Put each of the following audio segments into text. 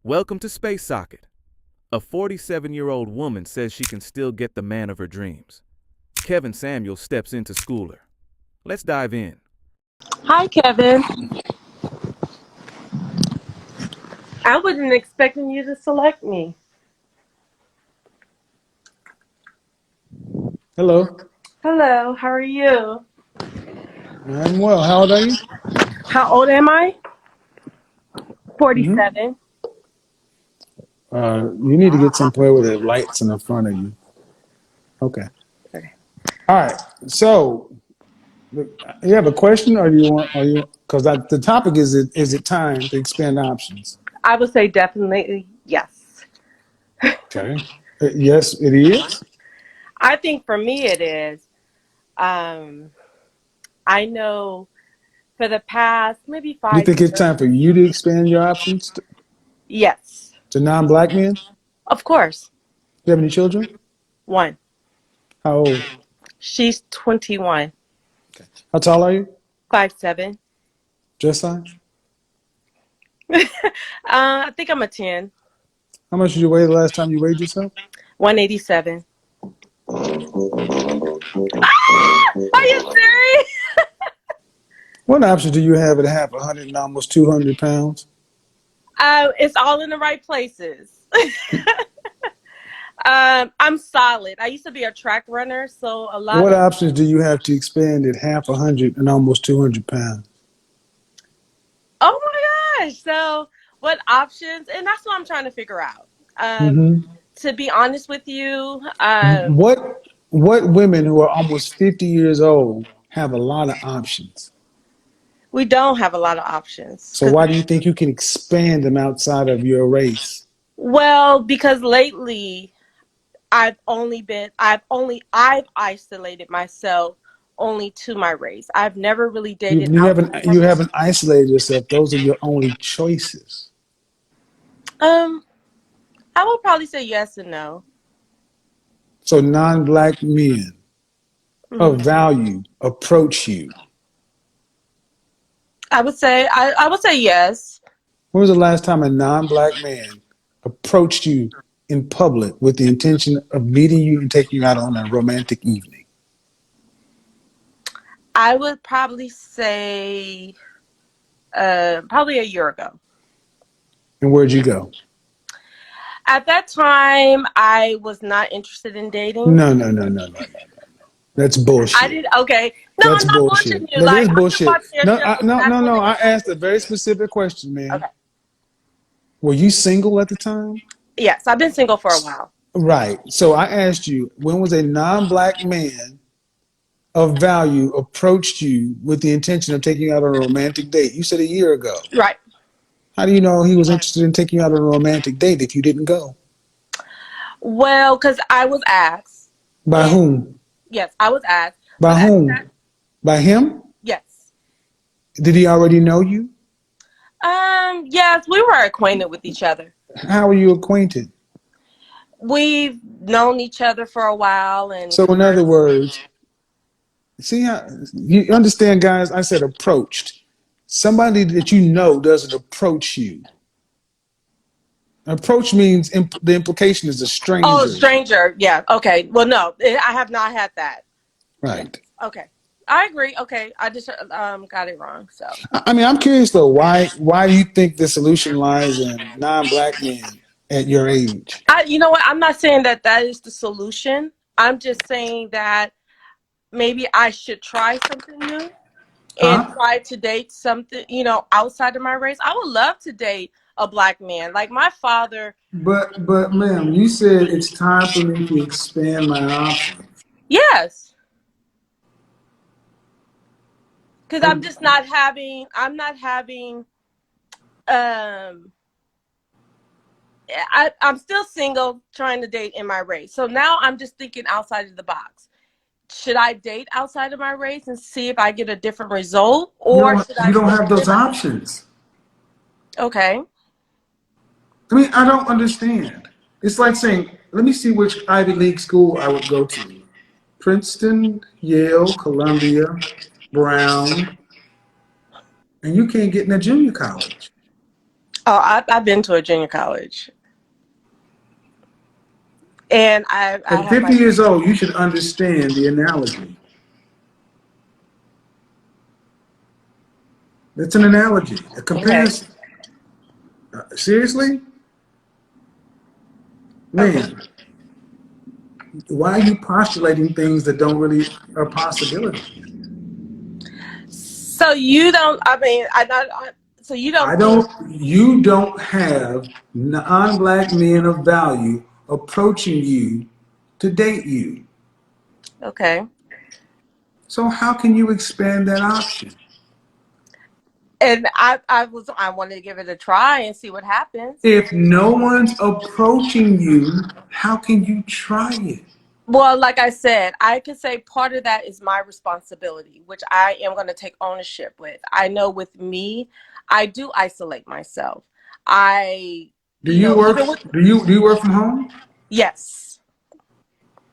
Welcome to Space Socket. A 47-year-old woman says she can still get the man of her dreams. Kevin Samuel steps in to school her. Let's dive in. Hi, Kevin. I wasn't expecting you to select me. Hello. Hello, how are you? I'm well. How old are you? How old am I? hmm 47. You need to get somewhere where the lights in the front of you. Okay. Okay. All right. So, you have a question, or do you want? Or you? Because the topic is it time to expand options? I would say definitely yes. Okay. Yes, it is. I think for me it is. Um, I know for the past maybe You five think it's years. time for you to expand your options Yes, to non-black men? of course. You have any children? One. How old? She's 21. How tall are you? 5'7". Just size? I think I'm a 10. How much did you weigh the last time you weighed yourself? 187. Are you serious? What option do you have at half 100 and almost 200 pounds? It's all in the right places. I'm solid. I used to be a track runner, so a lot What of. options do you have to expand at half 100 and almost 200 pounds? Oh my gosh! So what options? And that's what I'm trying to figure out. Um, hmm to be honest with you, What women who are almost 50 years old have a lot of options? we don't have a lot of options So why do you think you can expand them outside of your race? because lately I've isolated myself only to my race. I've never really You, dated you outside haven't my you race. haven't isolated yourself. Those are your only choices. Um, I would probably say yes and no. So non-black men of Mhm. value approach you. I would say yes. When was the last time a non-black man approached you in public with the intention of meeting you and taking you out on a romantic evening? I would probably say probably a year ago. And where'd you go? At that time, I was not interested in dating. No. That's I bullshit. did okay. No, That's I'm not bullshit. bullshitting you. That Like is I'm just bullshit. watching your show, and that's what No. they I say. asked a very specific question, man. Okay. Were you single at the time? Yes, I've been single for a while. Right. So I asked you, when was a non-black man of value approached you with the intention of taking you out on a romantic date? You said a year ago. Right. How do you know he was interested in taking you out on a romantic date if you didn't go? Well, because I was asked, By and whom? yes, I was asked, but By at that, whom? By him? yes, Did he already know you? yes, we were acquainted with each other. How were you acquainted? We've known each other for a while and So, in other conversed. words, see how you understand, guys? I said approached. Somebody that you know doesn't approach you. Approach means the implication is a Oh, stranger. stranger. Yeah. Okay. Well, no, I have not had that. Yeah. Right. Okay. I agree. Okay. I just got it wrong. So I mean, I'm curious though, why do you think the solution lies in non-black men at your age? you know what? I'm not saying that that is the solution. I'm just saying that maybe I should try something new and Huh? try to date something, outside of my race. I would love to date a black man. Like my father. But ma'am, you said it's time for me to expand my options. Yes. Because Uh, um I'm still single trying to date in my race. So now I'm just thinking outside of the box. Should I date outside of my race and see if I get a different result? Or should I You don't stay have those within my. options. Okay. I mean, I don't understand. It's like saying, let me see which Ivy League school I would go to. Princeton, Yale, Columbia, Brown, and you can't get in a junior college. Oh, I've been to a junior college, and I At have 50 my. years old, you should understand the analogy. It's an analogy, a Okay. comparison. Seriously? Okay. Man, why are you postulating things that don't really are possibilities? So you don't. I mean, so you don't think. You don't have non-black men of value approaching you to date you. Okay. So how can you expand that option? And I wanted to give it a try and see what happens. If no one's approaching you, how can you try it? Well, like I said, I could say part of that is my responsibility, which I am going to take ownership with. I know with me, I do isolate myself. I, Do you work? even with, Do you work from home? yes.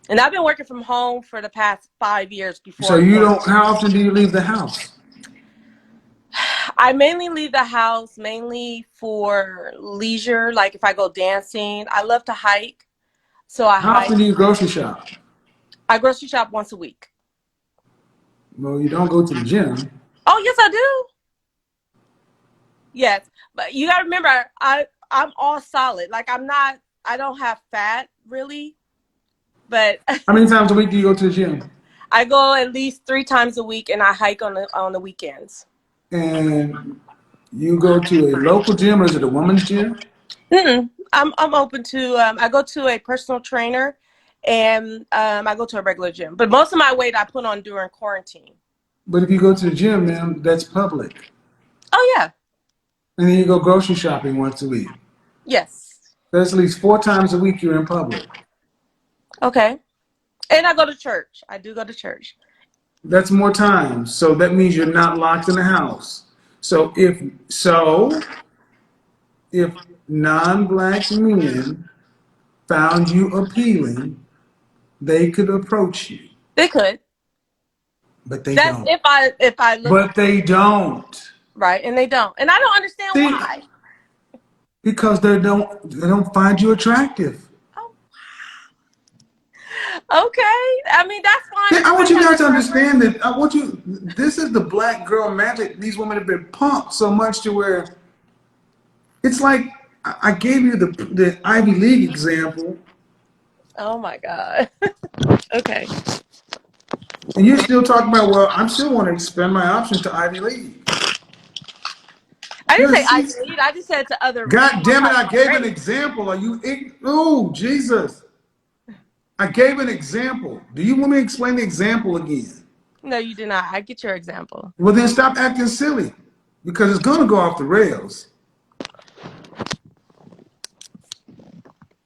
And I've been working from home for the past 5 years So before you going. don't. How often do you leave the house? I mainly leave the house mainly for leisure, like if I go dancing. I love to hike. So I How often hike. do you grocery shop? I grocery shop once a week. Well, you don't go to the gym. Oh, yes, I do. Yes, but you gotta remember, I'm all solid. Like I don't have fat really, but How many times a week do you go to the gym? I go at least 3 times a week, and I hike on the weekends. And you go to a local gym, or is it a woman's gym? I'm open to. I go to a personal trainer, and I go to a regular gym. But most of my weight I put on during quarantine. But if you go to the gym, man, that's public. Oh yeah, And then you go grocery shopping once a week. yes, That's at least 4 times a week you're in public. okay. And I go to church. I do go to church. That's more times. So that means you're not locked in the house. So if non-black men found you appealing, they could approach you, They could. but they That's don't. if I look But they don't. right, and they don't, and I don't understand See, why. because they don't find you attractive. Oh, okay. I mean, that's fine. See, I want Everybody you has guys a to understand preference. that. This is the black girl magic. These women have been pumped so much to where it's like I gave you the Ivy League example, Oh my God. Okay. and you're still talking about, well, I'm still want to expand my options to Ivy League. I didn't You say see, Ivy League. I just said to other God people damn it, outside I of my gave an race. example. Are you, oh, Jesus. I gave an example. Do you want me to explain the example again? No, you did not. I get your example. Well, then stop acting silly because it's going to go off the rails.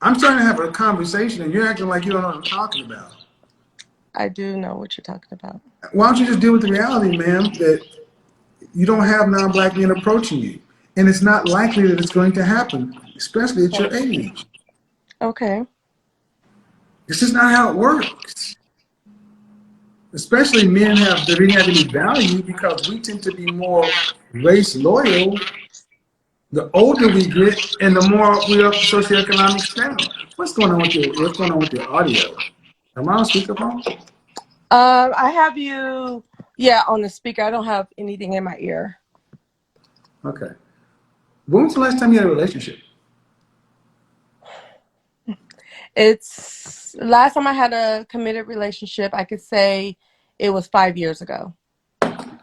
I'm trying to have a conversation and you're acting like you don't know what I'm talking about. I do know what you're talking about. Why don't you just deal with the reality, ma'am, that you don't have non-black men approaching you? And it's not likely that it's going to happen, especially at your age. Okay. This is not how it works. Especially men they didn't have any value because we tend to be more race loyal the older we get and the more we're up the socioeconomic scale. What's going on with your audio? Am I on speakerphone? I have you. Yeah, on the speaker. I don't have anything in my ear. Okay. When was the last time you had a relationship? It's last time I had a committed relationship. I could say it was 5 years ago. When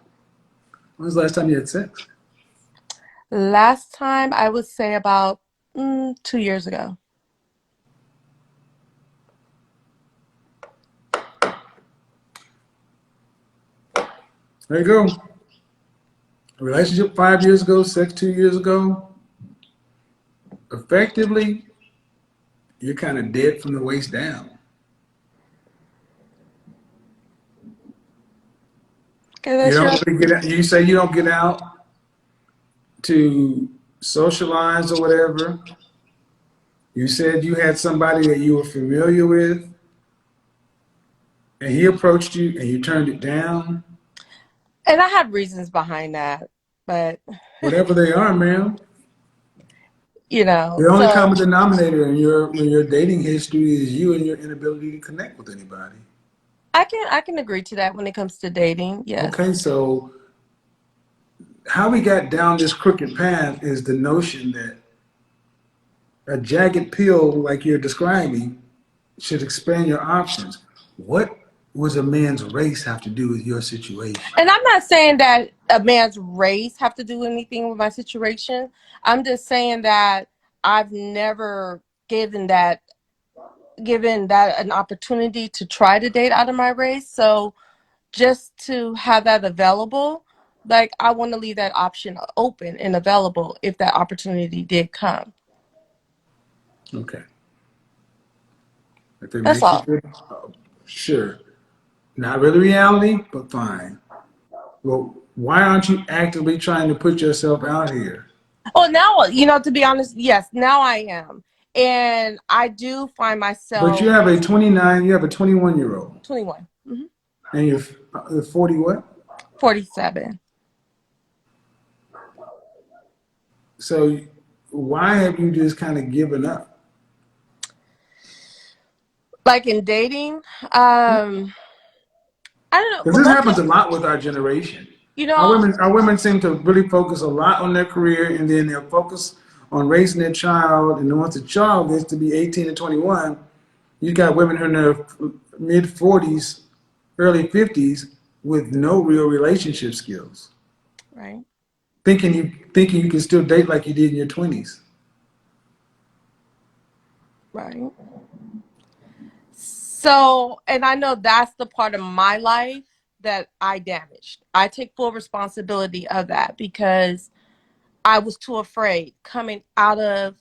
was the last time you had sex? Last time I would say about 2 years ago. There you go. A relationship 5 years ago, sex 2 years ago. Effectively, you're kind of dead from the waist down. Okay, You that's your. don't really get out. You say you don't get out to socialize or whatever. You said you had somebody that you were familiar with, and he approached you, and you turned it down. And I have reasons behind that, but Whatever they are, ma'am. The only So common denominator in your dating history is you and your inability to connect with anybody. I can agree to that when it comes to dating. Okay, Yes. so how we got down this crooked path is the notion that a jagged pill, like you're describing, should expand your options. What was a man's race have to do with your situation? And I'm not saying that a man's race have to do anything with my situation. I'm just saying that I've never given that an opportunity to try to date out of my race. So just to have that available, like I want to leave that option open and available if that opportunity did come. Okay. If it That's makes you all. feel, sure. Not really reality, but fine. Well, why aren't you actively trying to put yourself out here? Well, now, to be honest, yes, now I am. And I do find But you myself have a 29, you have a 21-year-old, 21, and you're 40 what? 47. So why have you just kind of given up? Like in dating, I don't know, Because but this mostly, happens a lot with our generation. you Our know, women seem to really focus a lot on their career, and then they'll focus on raising their child. And then once the child gets to be 18 and 21, you got women in their mid 40s, early 50s with no real relationship skills, right, thinking you can still date like you did in your 20s. right. So, and I know that's the part of my life that I damaged. I take full responsibility of that because I was too afraid coming out of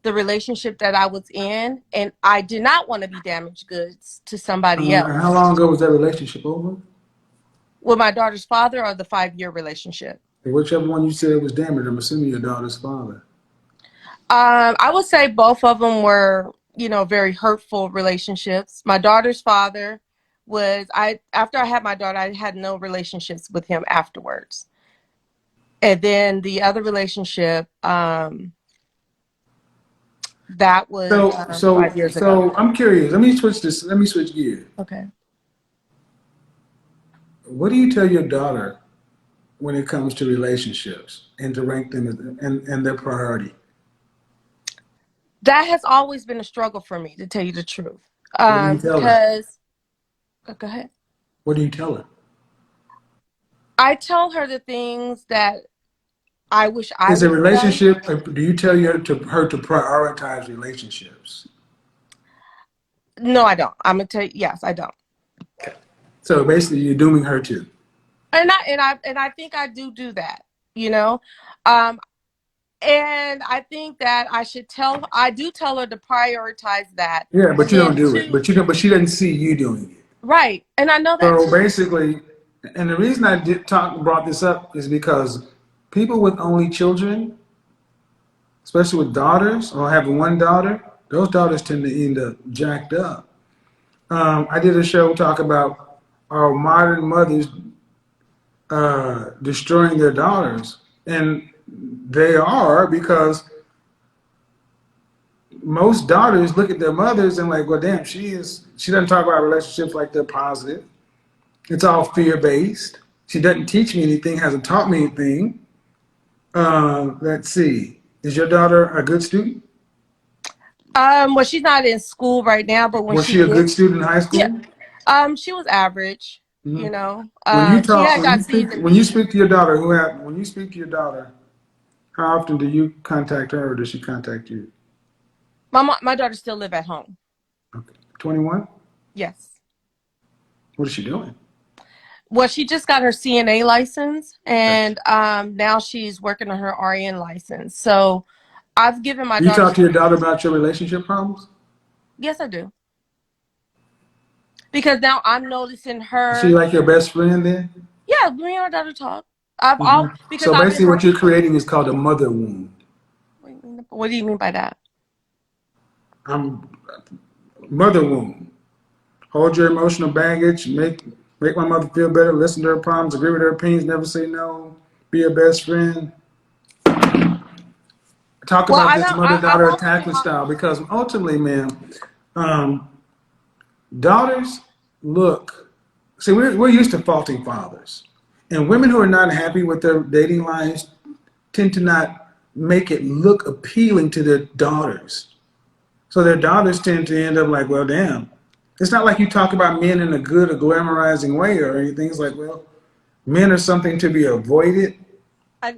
the relationship that I was in, and I did not want to be damaged goods to somebody How else. long ago was that relationship over? With my daughter's father or the 5-year relationship? Whichever one you said was damaged, I'm assuming your daughter's father. I would say both of them were, very hurtful relationships. My daughter's father was I after I had my daughter, I had no relationships with him afterwards. And then the other relationship, that was So, so, 5 years ago. so I'm curious. Let me switch this. Let me switch gears. Okay. What do you tell your daughter when it comes to relationships and to rank them and their priority? That has always been a struggle for me, to tell you the truth. What do you tell her? Because Go ahead. What do you tell her? I tell her the things that I wish I Is a would have done. relationship? Do you tell her to prioritize relationships? No, I don't. I'm gonna tell you, yes, I don't. So basically, you're dooming her too. And I think I do that, you know. Um, and I think that I do tell her to prioritize that, Yeah, but and you don't then do it. two, But you don't. But she doesn't see you doing it. right, and I know that So too. basically, and the reason I brought this up is because people with only children, especially with daughters or having one daughter, those daughters tend to end up jacked up. I did a show talk about our modern mothers destroying their daughters, and they are because most daughters look at their mothers and like, well, damn, she doesn't talk about relationships like they're positive. It's all fear based. She doesn't teach me anything, hasn't taught me anything. Let's see. Is your daughter a good student? Well, she's not in school right now, but when Was she she a did, good student in high yeah, school? she was average. Mhm. She had got C's and When you B's. speak to your daughter, when you speak to your daughter, how often do you contact her, or does she contact you? My daughter still live at home. Okay, 21. Yes. What is she doing? Well, she just got her CNA license, Gotcha. and now she's working on her RN license. So I've given my Do you daughter talk to your some. daughter about your relationship problems? Yes, I do, because now I'm noticing Is she her. like your best friend then? Yeah, me and my daughter talk. I've Hmm. all because So I've been basically, what her. you're creating is called a mother wound. What do you mean by that? I'm mother wound. Hold your emotional baggage. Make my mother feel better. Listen to her problems. Agree with her opinions. Never say no. Be a best friend. I talk Well, about I this know I've mother-daughter also been attachment style, because ultimately, man, um, daughters look. See, we're used to faulting fathers, and women who are not happy with their dating lives tend to not make it look appealing to their daughters. So their daughters tend to end up like, well, damn. It's not like you talk about men in a good or glamorizing way or anything. It's like, well, men are something to be avoided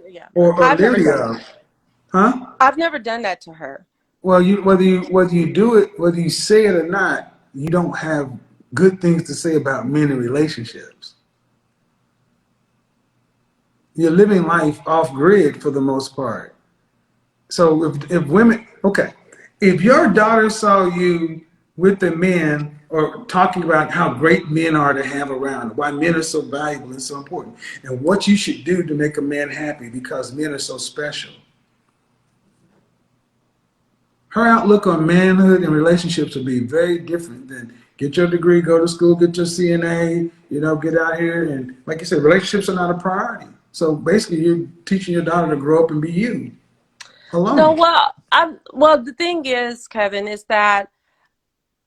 yeah. or I've never leery done of, that. huh? I've never done that to her. Well, whether you do it, whether you say it or not, you don't have good things to say about men in relationships. You're living life off grid for the most part. So if women, okay, if your daughter saw you with the men or talking about how great men are to have around, why men are so valuable and so important, and what you should do to make a man happy because men are so special, her outlook on manhood and relationships will be very different than get your degree, go to school, get your CNA, get out here. And like you said, relationships are not a priority. So basically, you're teaching your daughter to grow up and be you No, alone. well, the thing is, Kevin, is that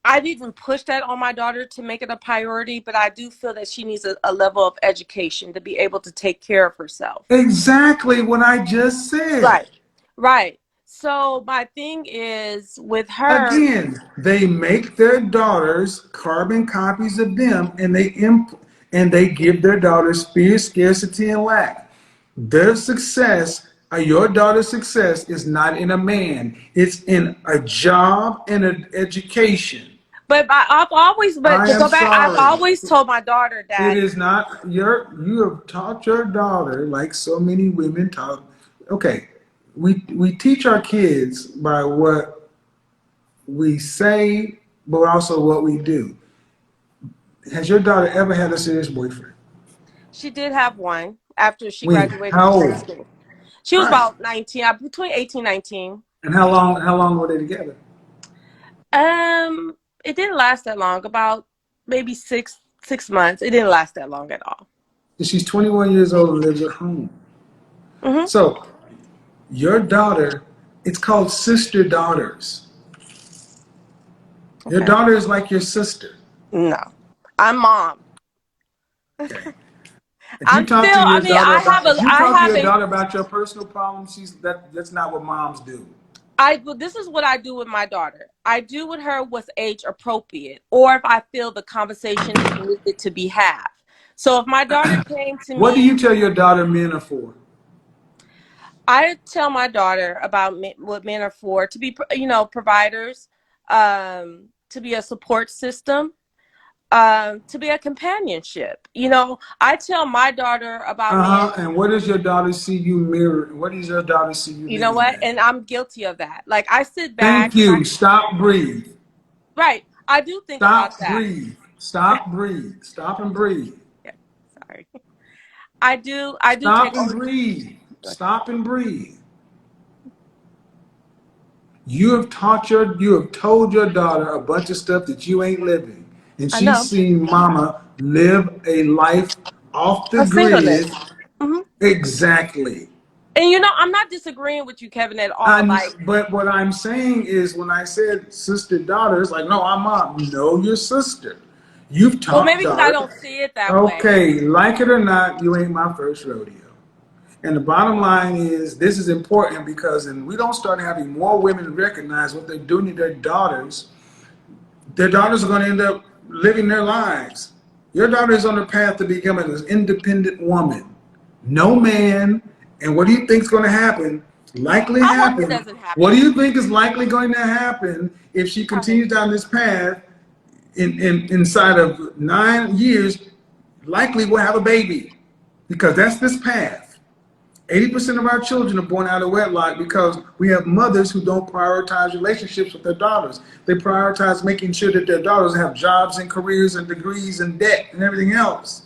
I've even pushed that on my daughter to make it a priority, but I do feel that she needs a level of education to be able to take care of herself. Exactly what I just Right. said. Right. So my thing is with her, Again, they make their daughters carbon copies of them, and they give their daughters fear, scarcity, and lack. Their success, your daughter's success, is not in a man. It's in a job and an education. but I to am go back, I've sorry. always told my daughter It that is not you have taught your daughter like so many women taught. Okay, we teach our kids by what we say, but also what we do. Has your daughter ever had a serious boyfriend? she did have one after she When? graduated How from high old? school. She was Right. about 19, between 18 and 19. And how long were they together? Um, it didn't last that long, about maybe six months. It didn't last that long at all. She's 21 years old and lives at home. Hmm. So your daughter, it's called sister daughters. Your Okay. daughter is like your sister. No, I'm mom. Okay. If you I'm talk still. to I your mean, daughter about if you I talk to have your a. daughter about your personal problems, that's not what moms do. Well, this is what I do with my daughter. I do with her what's age appropriate, or if I feel the conversation is needed to be had. So if my daughter came to What do me, you tell your daughter men are for? I tell my daughter about what men are for, to be, providers, to be a support system, to be a companionship. I tell my daughter about men. And what does your daughter see you mirror? What does your daughter see you You know living what? in? And I'm guilty of that. Like I sit back Thank and I, you. Stop, breathe. right, I do think about Stop, that. breathe. Stop, breathe. Stop and breathe. Yeah, sorry. I do Stop take and ownership. breathe. Stop and breathe. You have told your daughter a bunch of stuff that you ain't living. And I she's know. seen mama live a life off the A grid. singleness. Hmm. Exactly. And I'm not disagreeing with you, Kevin, at all. Like, But what I'm saying is when I said sister daughter, it's like, no, I'm mom. No, your sister. You've well, taught maybe because I daughter. don't see it that way. Okay, like it or not, you ain't my first rodeo. And the bottom line is this is important because when we don't start having more women recognize what they're doing to their daughters are going to end up living their lives. Your daughter is on the path to becoming an independent woman. No man. And what do you think is going to happen? Likely I hope it happen. doesn't What do happen. you think is likely going to happen if she I hope. continues down this path inside of 9 years? Likely will have a baby because that's this path. 80% of our children are born out of wedlock because we have mothers who don't prioritize relationships with their daughters. They prioritize making sure that their daughters have jobs and careers and degrees and debt and everything else.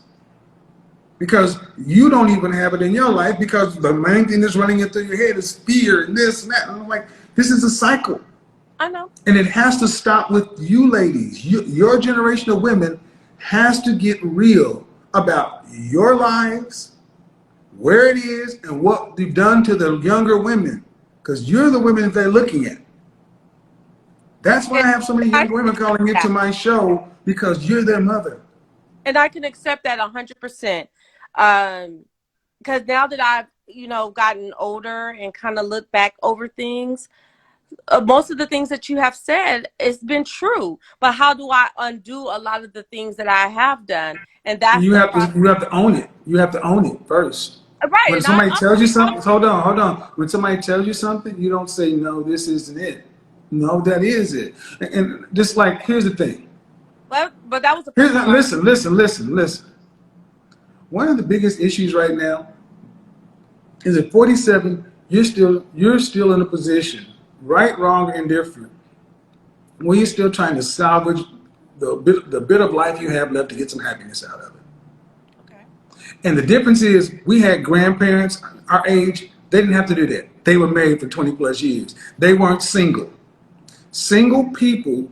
Because you don't even have it in your life because the main thing that's running through your head is fear and this and that. And I'm like, this is a cycle. I know. And it has to stop with you ladies. Your generation of women has to get real about your lives, where it is, and what they've done to the younger women. because you're the women that they're looking at. That's why I And have so many I young can women accept calling into that. my show because you're their mother. And I can accept that 100%. Because now that I've, gotten older and kind of look back over things, most of the things that you have said has been true. But how do I undo a lot of the things that I have done? And that's You the have to process. you have to own it. You have to own it first. Right. When And I'm somebody tells you I'm something, hold on. When somebody tells you something, you don't say no, this isn't it. No, that is it. And just like here's the thing. but that was the Here's first time I heard. listen. One of the biggest issues right now is at 47, you're still in a position, right, wrong, or indifferent, where you're still trying to salvage the bit of life you have left to get some happiness out of it. Okay. And the difference is we had grandparents our age, they didn't have to do that. They were married for 20 plus years. They weren't single. Single people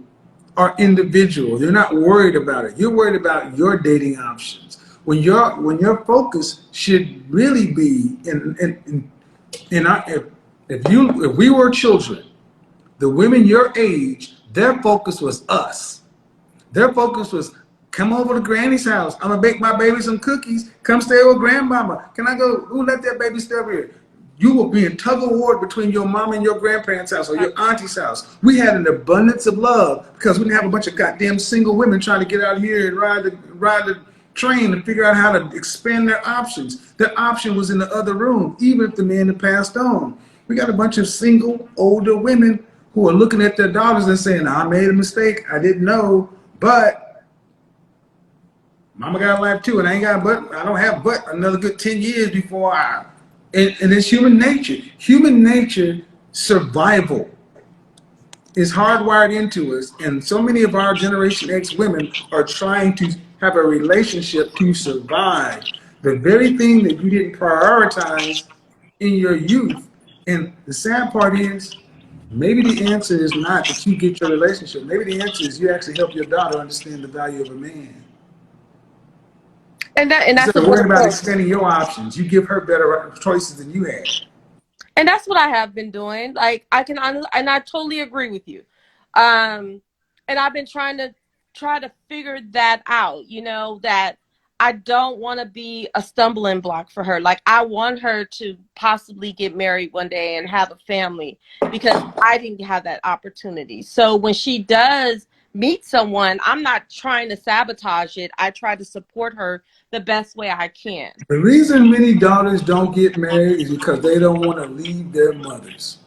are individual. They're not worried about it. You're worried about your dating options. When your focus should really be in our if we were children, the women your age, their focus was us. Their focus was come over to Granny's house. I'm gonna bake my baby some cookies. Come stay with Grandmama. Can I go? Who let that baby stay over here? You will be in tug of war between your mom and your grandparents' house or Right. your auntie's house. We had an abundance of love because we didn't have a bunch of goddamn single women trying to get out here and ride the train to figure out how to expand their options. Their option was in the other room, even if the man had passed on. We got a bunch of single older women who are looking at their daughters and saying, I made a mistake. I didn't know, but mama got a life too, and I don't have but another good 10 years before and it's human nature. Human nature, survival is hardwired into us, and so many of our Generation X women are trying to have a relationship to survive. The very thing that you didn't prioritize in your youth. And the sad part is, maybe the answer is not that you get your relationship. Maybe the answer is you actually help your daughter understand the value of a man. And that's Instead a of good worrying about approach. expanding your options, you give her better choices than you had. And that's what I have been doing. Like and I totally agree with you. Um, and I've been try to figure that out. That I don't want to be a stumbling block for her. Like I want her to possibly get married one day and have a family because I didn't have that opportunity. So when she does meet someone, I'm not trying to sabotage it. I try to support her the best way I can. The reason many daughters don't get married is because they don't want to leave their mothers.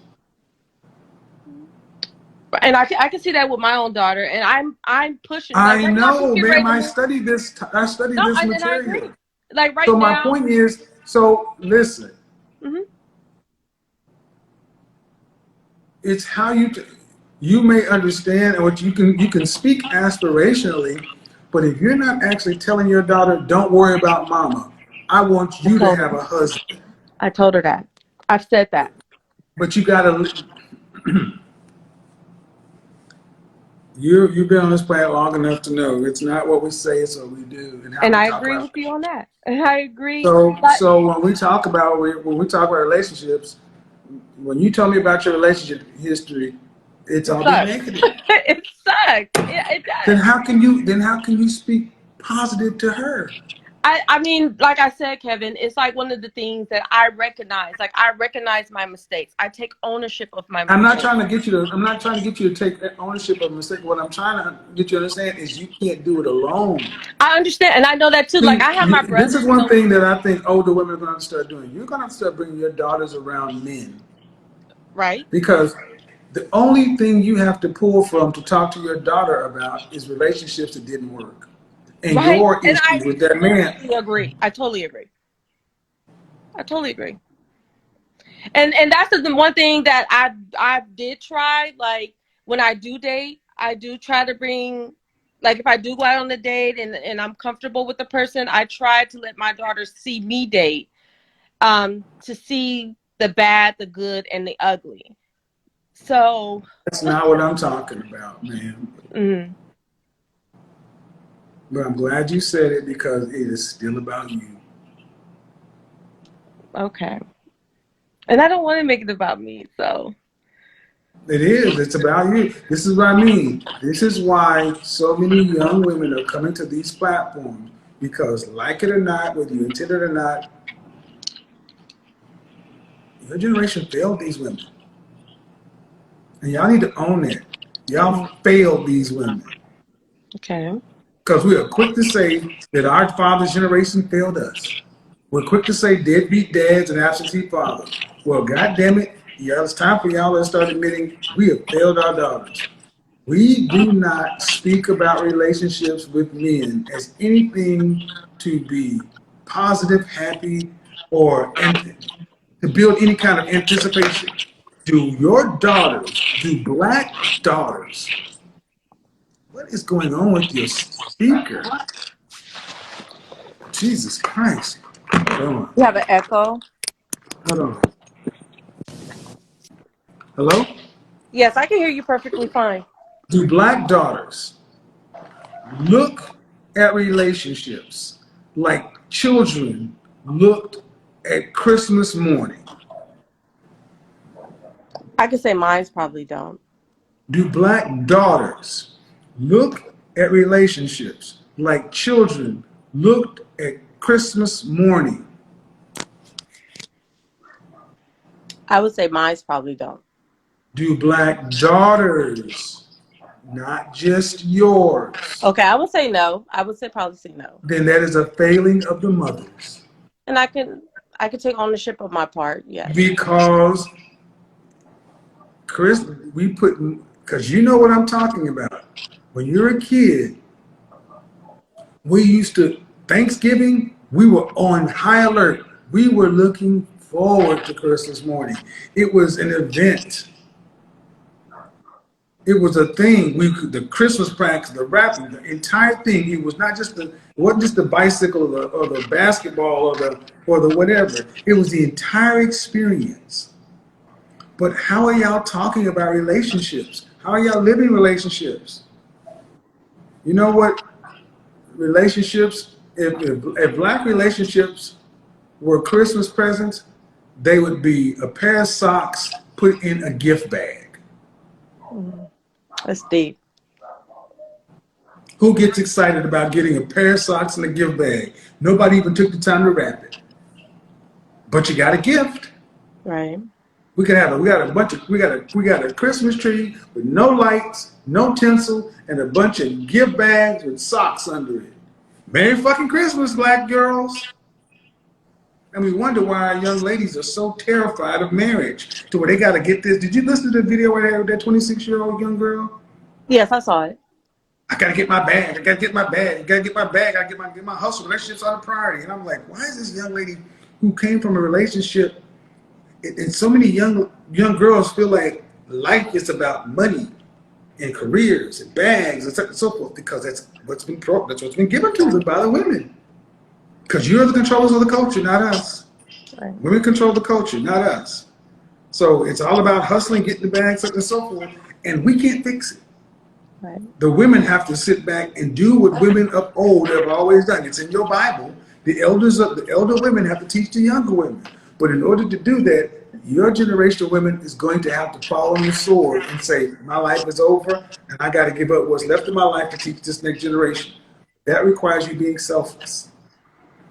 And I can see that with my own daughter, and I'm pushing. Like I right now, she's know, getting ma'am. ready to I move. studied this. I studied No, this and I material. agree. Like So right my now. point is, so listen. Hmm. It's how you may understand and what you can speak aspirationally, but if you're not actually telling your daughter, don't worry about mama. I want I you to told have her. a husband, I told her that. I've said that, but you gotta. You've been on this planet long enough to know it's not what we say, it's what we do, and how and we I talk agree about. with you on that. And I agree. So, But so when we talk about relationships, when you tell me about your relationship history, it's it all been sucks. negative. It sucks. It Then does. how can you speak positive to her? I mean, like I said, Kevin, it's like one of the things that I recognize. Like I recognize my mistakes. I take ownership of my I'm not mistakes. trying to get you to. I'm not trying to get you to take ownership of a mistake. What I'm trying to get you to understand is you can't do it alone. I understand, and I know that too. Like See, I have my this is brother, one so thing that I think older women are going to start doing. You're going to start bringing your daughters around men right, because the only thing you have to pull from to talk to your daughter about is relationships that didn't work and right, your and issues I with that man. totally agree. I totally agree. I totally agree. And that's the one thing that I did try. Like when I do date, I do try to bring, like if I do go out on a date and I'm comfortable with the person, I try to let my daughter see me date, to see the bad, the good, and the ugly. So, That's not what I'm talking about, man. mm, But I'm glad you said it because it is still about you. okay. And I don't want to make it about me, so. It is. It's about you. This is what I mean. This is why so many young women are coming to these platforms because, like it or not, whether you intend it or not, your generation failed these women. And y'all need to own it. Y'all failed these women. Okay. Because we are quick to say that our father's generation failed us. We're quick to say deadbeat dads and absentee fathers. Well, goddamn it, y'all, it's time for y'all to start admitting we have failed our daughters. We do not speak about relationships with men as anything to be positive, happy, or to build any kind of anticipation. Do your daughters, do black daughters, what is going on with your speaker? Jesus Christ. Hold on. You have an echo? Hold on. Hello? Yes, I can hear you perfectly fine. Do black daughters look at relationships like children looked at Christmas morning? I could say mine's probably don't. Do black daughters look at relationships like children looked at Christmas morning? I would say mine's probably don't. Do black daughters, not just yours, Okay, I would say no. I would say probably say no. then that is a failing of the mothers. And I could take ownership of my part, yes. Because Chris, we put, because you know what I'm talking about. When you're a kid, we used to, Thanksgiving, we were on high alert. We were looking forward to Christmas morning. It was an event. It was a thing. The Christmas practice, the wrapping, the entire thing. It was not just it wasn't just the bicycle or the basketball or the whatever. It was the entire experience. But how are y'all talking about relationships? How are y'all living relationships? You know what? Relationships, if black relationships were Christmas presents, they would be a pair of socks put in a gift bag. That's deep. Who gets excited about getting a pair of socks in a gift bag? Nobody even took the time to wrap it. But you got a gift. Right. We got a Christmas tree with no lights, no tinsel, and a bunch of gift bags with socks under it. Merry fucking Christmas, black girls. And we wonder why our young ladies are so terrified of marriage to where they got to get this. Did you listen to the video where they had that 26-year-old young girl? Yes, I saw it. I got to get my bag. I got to get my bag. I got to get my bag. I got to get my hustle. Relationships are a priority. And I'm like, why is this young lady who came from a relationship, and so many young girls feel like life is about money and careers and bags and so forth, because that's what's been given to them by the women. Because you're the controllers of the culture, not us. Right. Women control the culture, not us. So it's all about hustling, getting the bags, and so forth, and we can't fix it. Right. The women have to sit back and do what women of old have always done. It's in your Bible. The elder women have to teach the younger women. But in order to do that, your generation of women is going to have to fall on the sword and say, my life is over, and I got to give up what's left of my life to teach this next generation. That requires you being selfless,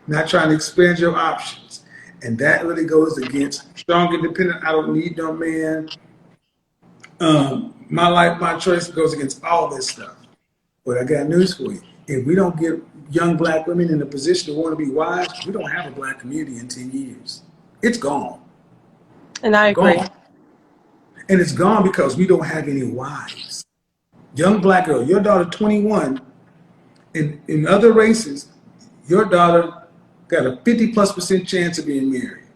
not trying to expand your options. And that really goes against strong, independent, I don't need no man. My life, my choice goes against all this stuff. But I got news for you. If we don't get young black women in a position to want to be wives, we don't have a black community in 10 years. It's gone. And I agree. Gone. And it's gone because we don't have any wives. Young black girl, your daughter 21, in other races, your daughter got a 50+% chance of being married.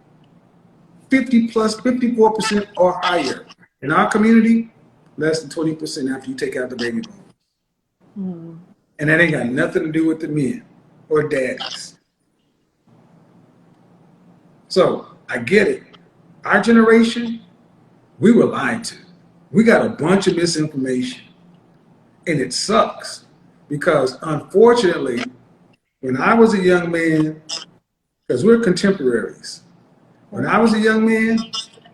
54% or higher. In our community, less than 20% after you take out the baby boom. And that ain't got nothing to do with the men or daddies. So I get it. Our generation, we were lied to. We got a bunch of misinformation. And it sucks because unfortunately, when I was a young man, because we're contemporaries, When I was a young man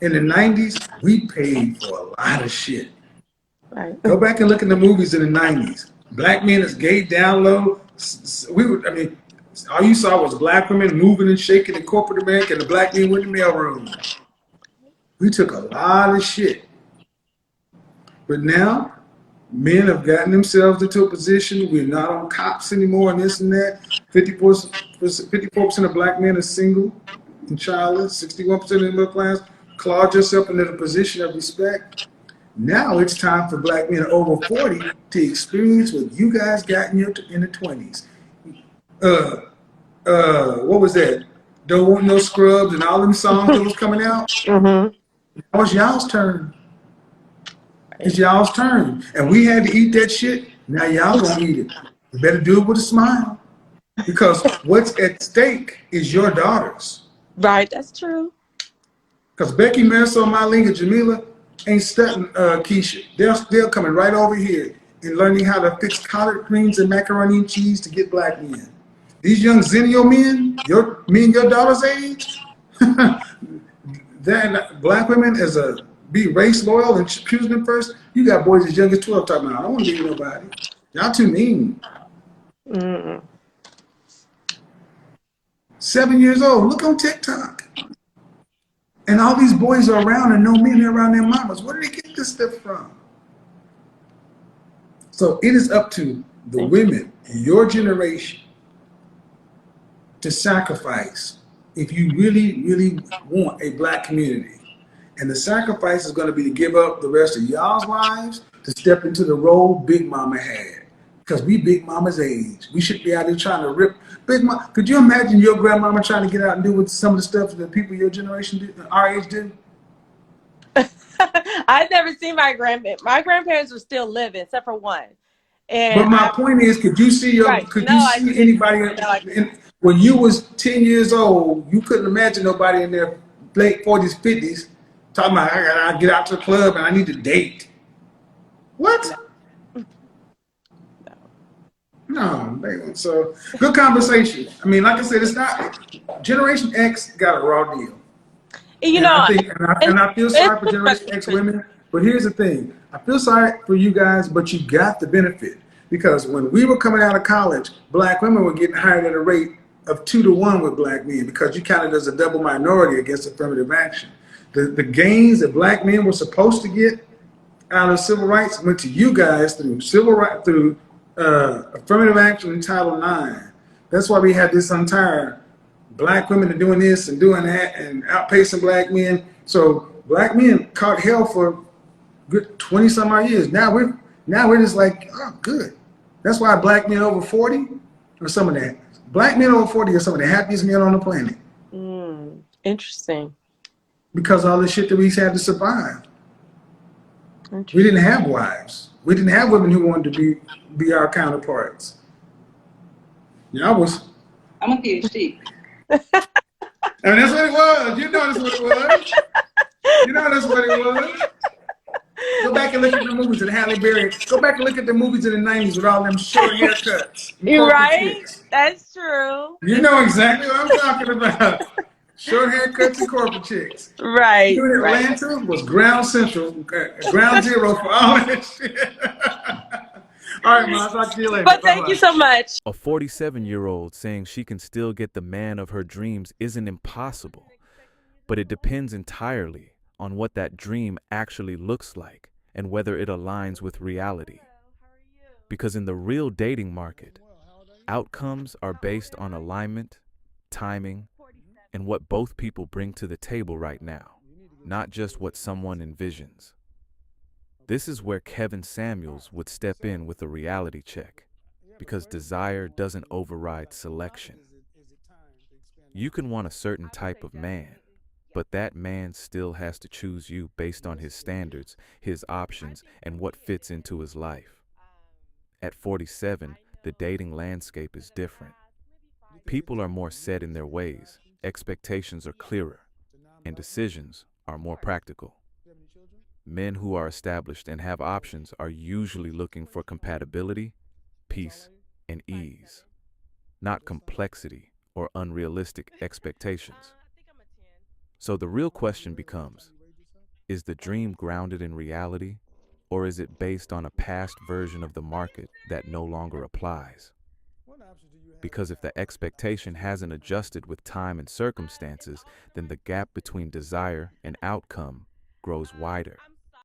in the 90s, we paid for a lot of shit. Right. Go back and look at the movies in the 90s. Black men is gay down low. I mean, all you saw was black women moving and shaking in corporate America, and the black men went in the mailroom. We took a lot of shit. But now, men have gotten themselves into a position. We're not on cops anymore and this and that. 54% of black men are single and childless. 61% of the middle class. Clawed yourself into the position of respect. Now it's time for black men over 40 to experience what you guys got in the 20s. What was that? Don't Want No Scrubs and all them songs that was coming out. Mm-hmm. Now it's y'all's turn. It's Right. y'all's turn. And we had to eat that shit. Now y'all gonna eat it. You better do it with a smile. Because what's at stake is your daughters. Right. That's true. Because Becky, Marisol, Marlene, and Jamila ain't studying Keisha. They're coming right over here and learning how to fix collard greens and macaroni and cheese to get black men. These young Zennial men, me and your daughter's age, then black women as a be race loyal and choosing them first. You got boys as young as 12 talking about, I don't want to be with nobody. Y'all too mean. Mm. 7 years old. Look on TikTok. And all these boys are around and no men are around their mamas. Where do they get this stuff from? So it is up to the women in your generation to sacrifice if you really, really want a black community. And the sacrifice is going to be to give up the rest of y'all's lives to step into the role Big Mama had. Because we Big Mama's age. We should be out there trying to rip. Big Mama, could you imagine your grandmama trying to get out and do with some of the stuff that people your generation do, our age do? I've never seen my grandparents. My grandparents were still living, except for one. And But my point is, could you see right. No, I didn't. anybody No, I didn't. when you was 10 years old? You couldn't imagine nobody in their late 40s, 50s talking about I gotta get out to the club and I need to date. What? No. No, baby. So good conversation. I mean, like I said, it's not Generation X got a raw deal. You And I know, think, and I feel it's sorry for Generation X women. But here's the thing: I feel sorry for you guys, but you got the benefit because when we were coming out of college, black women were getting hired at a rate of 2 to 1 with black men because you counted as a double minority against affirmative action. The gains that black men were supposed to get out of civil rights went to you guys through affirmative action in Title IX. That's why we had this entire black women are doing this and doing that and outpacing black men. So black men caught hell for good 20 some odd years. Now we're just like, oh, good. That's why black men over 40 are some of that. Black men over 40 are some of the happiest men on the planet interesting. because of all the shit that we had to survive. Interesting. We didn't have wives. We didn't have women who wanted to be our counterparts. Yeah, I'm a PhD. And that's what it was. You know that's what it was. You know that's what it was. Go back and look at the movies with Halle Berry. Go back and look at the movies in the 90s with all them short haircuts and You're corporate right. chicks. That's true. You know exactly what I'm talking about. Short haircuts and corporate chicks. Right. You in Right. Atlanta was ground central, ground zero for all that shit. All right, Ma, I'll talk to you later. But thank Bye-bye. you so much. A 47-year-old saying she can still get the man of her dreams isn't impossible, but it depends entirely on what that dream actually looks like and whether it aligns with reality. Because in the real dating market, outcomes are based on alignment, timing, and what both people bring to the table right now, not just what someone envisions. This is where Kevin Samuels would step in with a reality check, because desire doesn't override selection. You can want a certain type of man, but that man still has to choose you based on his standards, his options, and what fits into his life. At 47, the dating landscape is different. People are more set in their ways, expectations are clearer, and decisions are more practical. Men who are established and have options are usually looking for compatibility, peace, and ease, not complexity or unrealistic expectations. So the real question becomes, is the dream grounded in reality, or is it based on a past version of the market that no longer applies? Because if the expectation hasn't adjusted with time and circumstances, then the gap between desire and outcome grows wider.